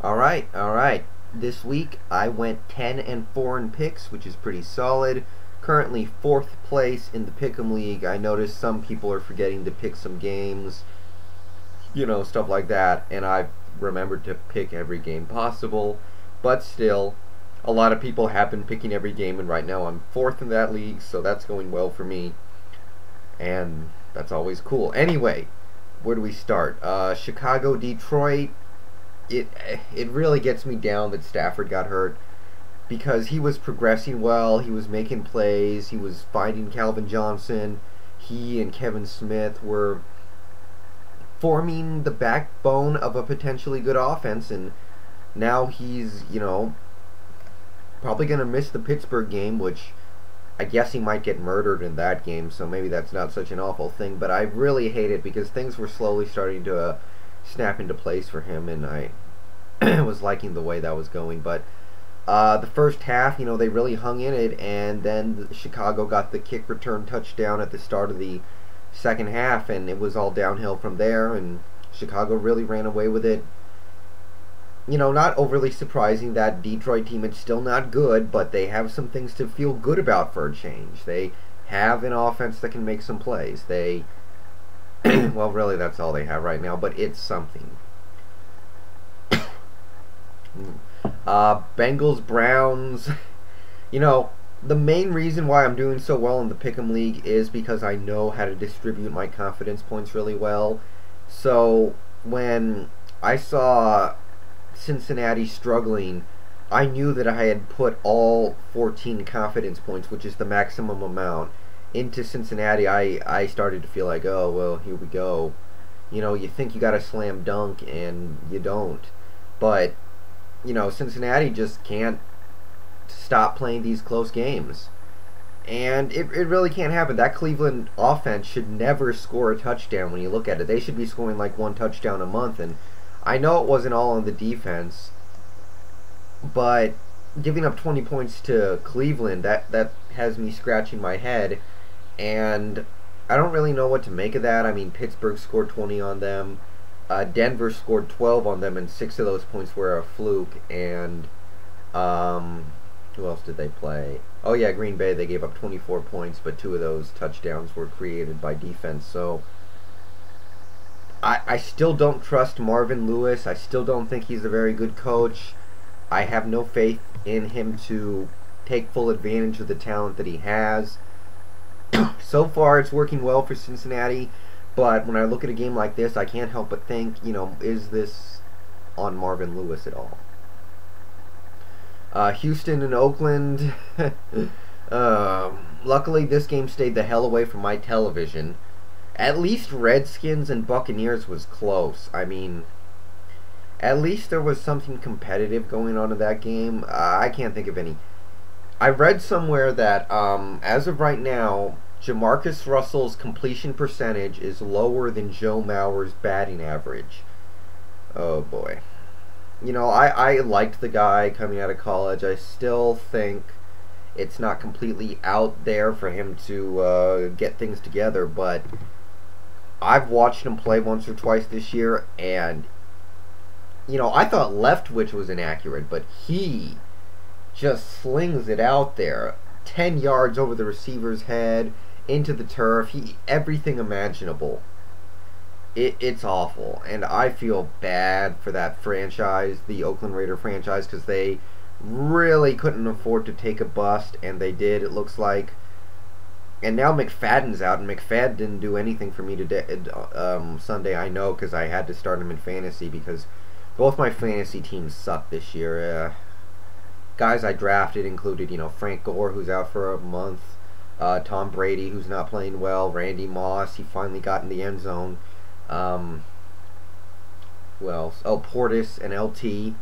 All right. This week I went 10 and 4 in picks, which is pretty solid. Currently fourth place in the Pick'em League. I noticed some people are forgetting to pick some games, stuff like that, and I've remembered to pick every game possible. But still, a lot of people have been picking every game, and right now I'm fourth in that league, so that's going well for me, and that's always cool. Anyway, where do we start? Chicago, Detroit. It really gets me down that Stafford got hurt because he was progressing well, he was making plays, he was finding Calvin Johnson. He and Kevin Smith were forming the backbone of a potentially good offense, and now he's, probably going to miss the Pittsburgh game, which I guess he might get murdered in that game, so maybe that's not such an awful thing, but I really hate it because things were slowly starting to snap into place for him, and I was liking the way that was going. But the first half, they really hung in it, and then Chicago got the kick return touchdown at the start of the second half, and it was all downhill from there, and Chicago really ran away with it. Not overly surprising. That Detroit team is still not good, but they have some things to feel good about for a change. They have an offense that can make some plays. They well, really, that's all they have right now, but it's something. Bengals, Browns. The main reason why I'm doing so well in the Pick'em League is because I know how to distribute my confidence points really well. So when I saw Cincinnati struggling, I knew that I had put all 14 confidence points, which is the maximum amount, into Cincinnati. I started to feel like, oh, well, here we go. You think you got a slam dunk, and you don't. But, Cincinnati just can't stop playing these close games. And it really can't happen. That Cleveland offense should never score a touchdown when you look at it. They should be scoring like one touchdown a month, and I know it wasn't all on the defense, but giving up 20 points to Cleveland, that has me scratching my head, and I don't really know what to make of that. I mean, Pittsburgh scored 20 on them, Denver scored 12 on them, and 6 of those points were a fluke, and who else did they play? Oh yeah, Green Bay, they gave up 24 points, but 2 of those touchdowns were created by defense, so I still don't trust Marvin Lewis. I still don't think he's a very good coach. I have no faith in him to take full advantage of the talent that he has. So far, it's working well for Cincinnati, but when I look at a game like this, I can't help but think, is this on Marvin Lewis at all? Houston and Oakland. Luckily, this game stayed the hell away from my television. At least Redskins and Buccaneers was close. I mean, at least there was something competitive going on in that game. I can't think of any. I read somewhere that as of right now, Jamarcus Russell's completion percentage is lower than Joe Mauer's batting average. Oh boy. I liked the guy coming out of college. I still think it's not completely out there for him to get things together, but I've watched him play once or twice this year, and I thought Leftwich was inaccurate, but he just slings it out there 10 yards over the receiver's head, into the turf, everything imaginable. It's awful, and I feel bad for that franchise, the Oakland Raider franchise, because they really couldn't afford to take a bust, and they did, it looks like. And now McFadden's out, and McFadden didn't do anything for me today, Sunday, I know, because I had to start him in fantasy, because both my fantasy teams suck this year. Guys I drafted included, Frank Gore, who's out for a month, Tom Brady, who's not playing well, Randy Moss, he finally got in the end zone, who else? Oh, Portis and LT,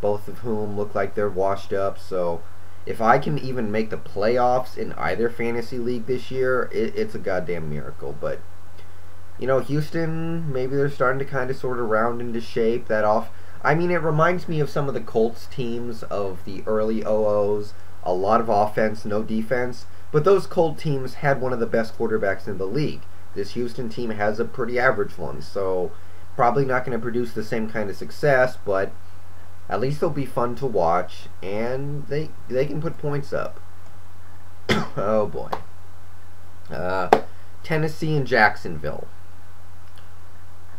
both of whom look like they're washed up, so if I can even make the playoffs in either fantasy league this year, it's a goddamn miracle. But, Houston, maybe they're starting to kind of sort of round into shape. I mean, it reminds me of some of the Colts teams of the early OOs. A lot of offense, no defense. But those Colts teams had one of the best quarterbacks in the league. This Houston team has a pretty average one, so probably not going to produce the same kind of success, but At least they'll be fun to watch, and they can put points up. Oh boy. Tennessee and Jacksonville.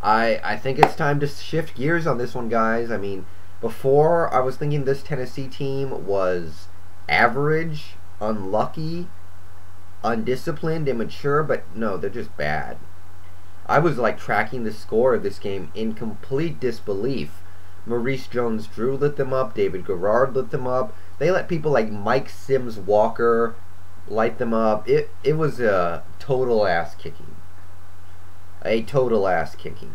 I think it's time to shift gears on this one, guys. I mean, before I was thinking this Tennessee team was average, unlucky, undisciplined, immature, but no, they're just bad. I was like tracking the score of this game in complete disbelief. Maurice Jones-Drew lit them up, David Garrard lit them up. They let people like Mike Sims-Walker light them up. It was a total ass kicking. A total ass kicking.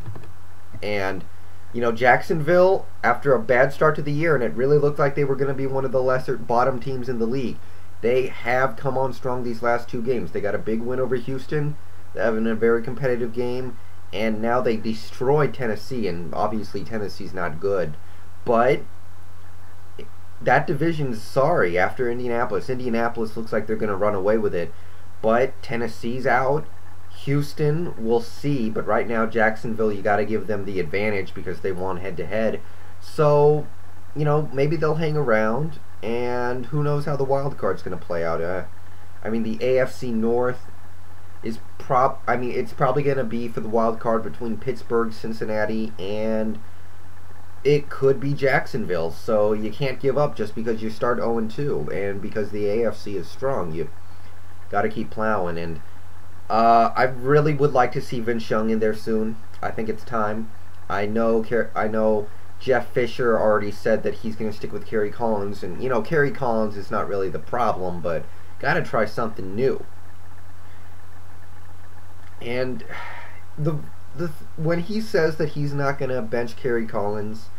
And, you know, Jacksonville, after a bad start to the year, and it really looked like they were going to be one of the lesser bottom teams in the league, they have come on strong these last two games. They got a big win over Houston. They're having a very competitive game. And now they destroyed Tennessee, and obviously Tennessee's not good. But that division's sorry after Indianapolis. Indianapolis looks like they're going to run away with it. But Tennessee's out. Houston, we'll see. But right now, Jacksonville, you got to give them the advantage because they won head-to-head. So, you know, maybe they'll hang around. And who knows how the wild card's going to play out. I mean, the AFC North is it's probably going to be for the wild card between Pittsburgh, Cincinnati, and it could be Jacksonville. So you can't give up just because you start 0-2, and because the AFC is strong, you got to keep plowing. And I really would like to see Vince Young in there soon. I think it's time. I know Jeff Fisher already said that he's going to stick with Kerry Collins, and you know Kerry Collins is not really the problem, but got to try something new. And when he says that he's not going to bench Kerry Collins,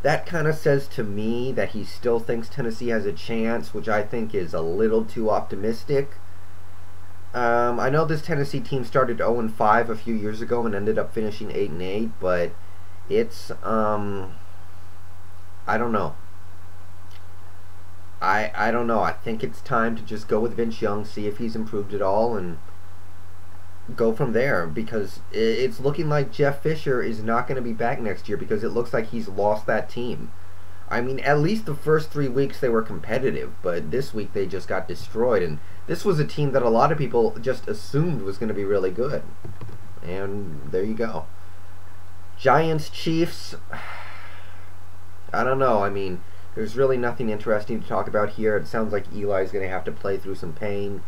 that kind of says to me that he still thinks Tennessee has a chance, which I think is a little too optimistic. I know this Tennessee team started 0-5 a few years ago and ended up finishing 8-8, but it's I don't know. I don't know. I think it's time to just go with Vince Young, see if he's improved at all, and go from there, because it's looking like Jeff Fisher is not going to be back next year because it looks like he's lost that team. I mean, at least the first 3 weeks they were competitive, but this week they just got destroyed, and this was a team that a lot of people just assumed was going to be really good. And there you go. Giants, Chiefs, I don't know. I mean, there's really nothing interesting to talk about here. It sounds like Eli's going to have to play through some pain,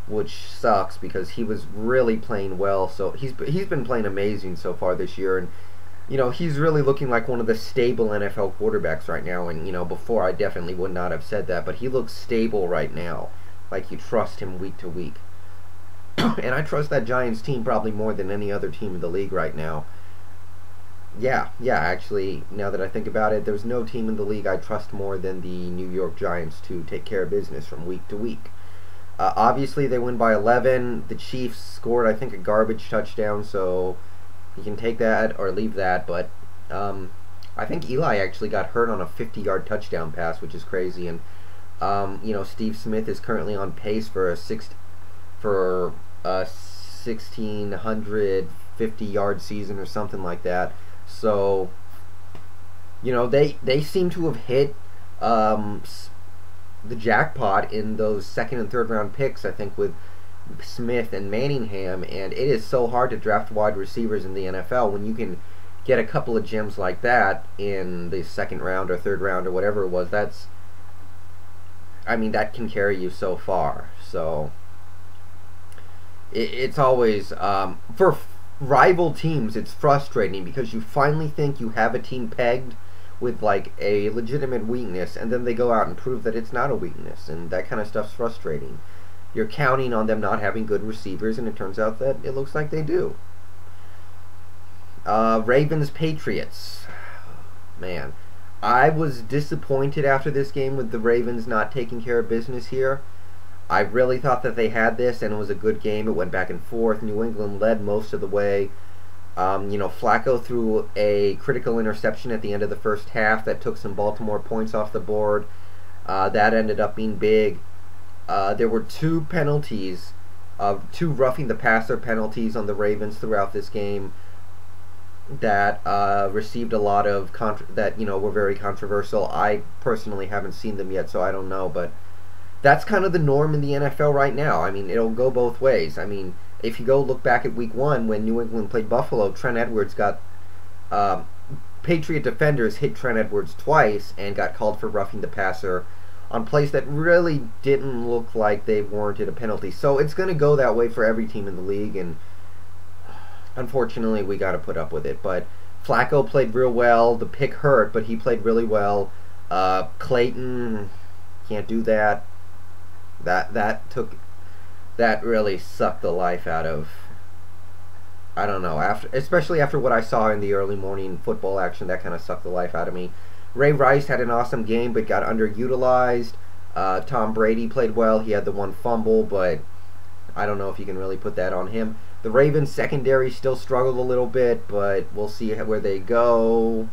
which sucks because he was really playing well. So he's been playing amazing so far this year, and you know he's really looking like one of the stable NFL quarterbacks right now. And you know before I definitely would not have said that, but he looks stable right now, like you trust him week to week. And I trust that Giants team probably more than any other team in the league right now. Yeah, actually, now that I think about it, there's no team in the league I trust more than the New York Giants to take care of business from week to week. Obviously, they win by 11. The Chiefs scored, I think, a garbage touchdown, so you can take that or leave that. But I think Eli actually got hurt on a 50-yard touchdown pass, which is crazy. And you know, Steve Smith is currently on pace for a 1,650-yard season or something like that. So, you know, they seem to have hit the jackpot in those second and third round picks, I think, with Smith and Manningham, and it is so hard to draft wide receivers in the NFL when you can get a couple of gems like that in the second round or third round or whatever it was. That can carry you so far. So it's always for rival teams, it's frustrating because you finally think you have a team pegged with like a legitimate weakness, and then they go out and prove that it's not a weakness, and that kind of stuff's frustrating. You're counting on them not having good receivers, and it turns out that it looks like they do. Ravens, Patriots. Man, I was disappointed after this game with the Ravens not taking care of business here. I really thought that they had this, and it was a good game. It went back and forth. New England led most of the way. You know, Flacco threw a critical interception at the end of the first half that took some Baltimore points off the board. That ended up being big. There were two roughing the passer penalties on the Ravens throughout this game. that received a lot of that were very controversial. I personally haven't seen them yet, so I don't know, but that's kind of the norm in the NFL right now. I mean, it'll go both ways. I mean, if you go look back at Week 1 when New England played Buffalo, Trent Edwards got uh, Patriot defenders hit Trent Edwards twice and got called for roughing the passer on plays that really didn't look like they warranted a penalty. So it's going to go that way for every team in the league, and unfortunately we got to put up with it. But Flacco played real well. The pick hurt, but he played really well. Clayton can't do that. That really sucked the life out of. I don't know, especially after what I saw in the early morning football action, that kind of sucked the life out of me. Ray Rice had an awesome game, but got underutilized. Tom Brady played well. He had the one fumble, but I don't know if you can really put that on him. The Ravens secondary still struggled a little bit, but we'll see where they go.